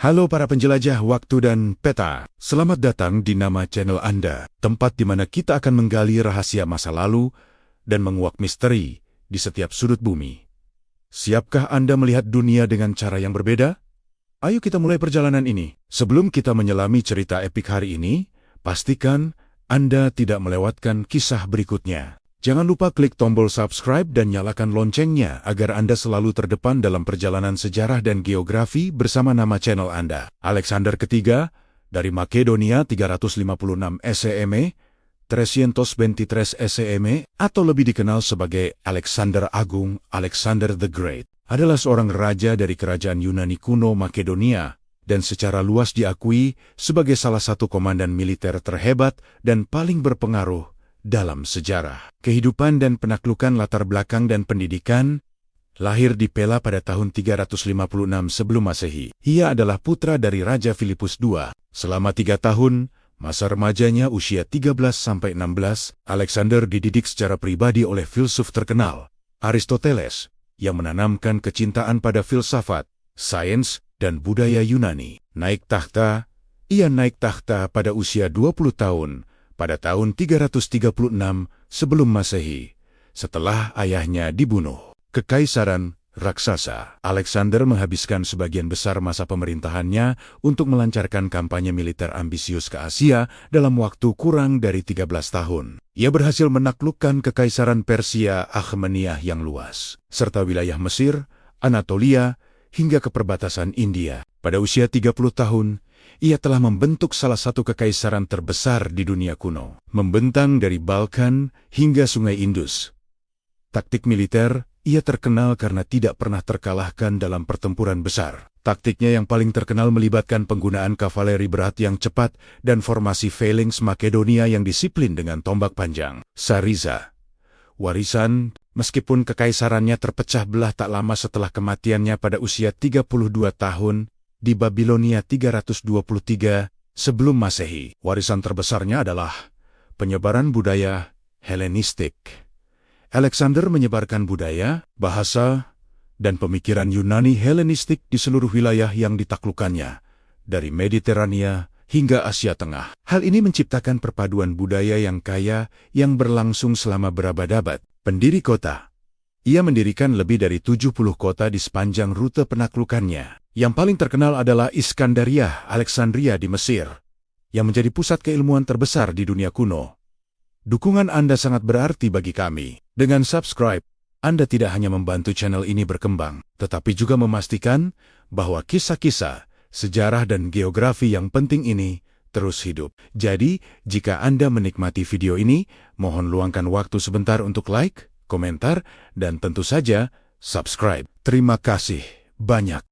Halo para penjelajah waktu dan peta. Selamat datang di nama channel Anda, tempat di mana kita akan menggali rahasia masa lalu dan menguak misteri di setiap sudut bumi. Siapkah Anda melihat dunia dengan cara yang berbeda? Ayo kita mulai perjalanan ini. Sebelum kita menyelami cerita epik hari ini, pastikan Anda tidak melewatkan kisah berikutnya. Jangan lupa klik tombol subscribe dan nyalakan loncengnya agar Anda selalu terdepan dalam perjalanan sejarah dan geografi bersama nama channel Anda. Alexander III dari Makedonia 356 SCM, 323 SCM, atau lebih dikenal sebagai Alexander Agung, Alexander the Great, adalah seorang raja dari kerajaan Yunani kuno Makedonia dan secara luas diakui sebagai salah satu komandan militer terhebat dan paling berpengaruh dalam sejarah. Kehidupan dan penaklukan latar belakang dan pendidikan. Lahir di Pella pada tahun 356 sebelum Masehi. Ia adalah putra dari Raja Filipus II. Selama 3 tahun, masa remajanya usia 13-16, Alexander dididik secara pribadi oleh filsuf terkenal, Aristoteles, yang menanamkan kecintaan pada filsafat, sains, dan budaya Yunani. Ia naik tahta pada usia 20 tahun, pada tahun 336 sebelum Masehi, setelah ayahnya dibunuh. Kekaisaran raksasa. Alexander menghabiskan sebagian besar masa pemerintahannya untuk melancarkan kampanye militer ambisius ke Asia dalam waktu kurang dari 13 tahun. Ia berhasil menaklukkan Kekaisaran Persia Akhameniyah yang luas, serta wilayah Mesir, Anatolia, hingga ke perbatasan India. Pada usia 30 tahun, ia telah membentuk salah satu kekaisaran terbesar di dunia kuno, membentang dari Balkan hingga Sungai Indus. Taktik militer, ia terkenal karena tidak pernah terkalahkan dalam pertempuran besar. Taktiknya yang paling terkenal melibatkan penggunaan kavaleri berat yang cepat dan formasi phalanx Makedonia yang disiplin dengan tombak panjang. Sarizah, warisan, meskipun kekaisarannya terpecah belah tak lama setelah kematiannya pada usia 32 tahun, di Babilonia 323 sebelum Masehi. Warisan terbesarnya adalah penyebaran budaya Helenistik. Alexander menyebarkan budaya, bahasa, dan pemikiran Yunani Helenistik di seluruh wilayah yang ditaklukkannya, dari Mediterania hingga Asia Tengah. Hal ini menciptakan perpaduan budaya yang kaya yang berlangsung selama berabad-abad. Pendiri kota. Ia mendirikan lebih dari 70 kota di sepanjang rute penaklukannya. Yang paling terkenal adalah Iskandaria, Alexandria di Mesir, yang menjadi pusat keilmuan terbesar di dunia kuno. Dukungan Anda sangat berarti bagi kami. Dengan subscribe, Anda tidak hanya membantu channel ini berkembang, tetapi juga memastikan bahwa kisah-kisah, sejarah dan geografi yang penting ini terus hidup. Jadi, jika Anda menikmati video ini, mohon luangkan waktu sebentar untuk like, komentar, dan tentu saja subscribe. Terima kasih banyak.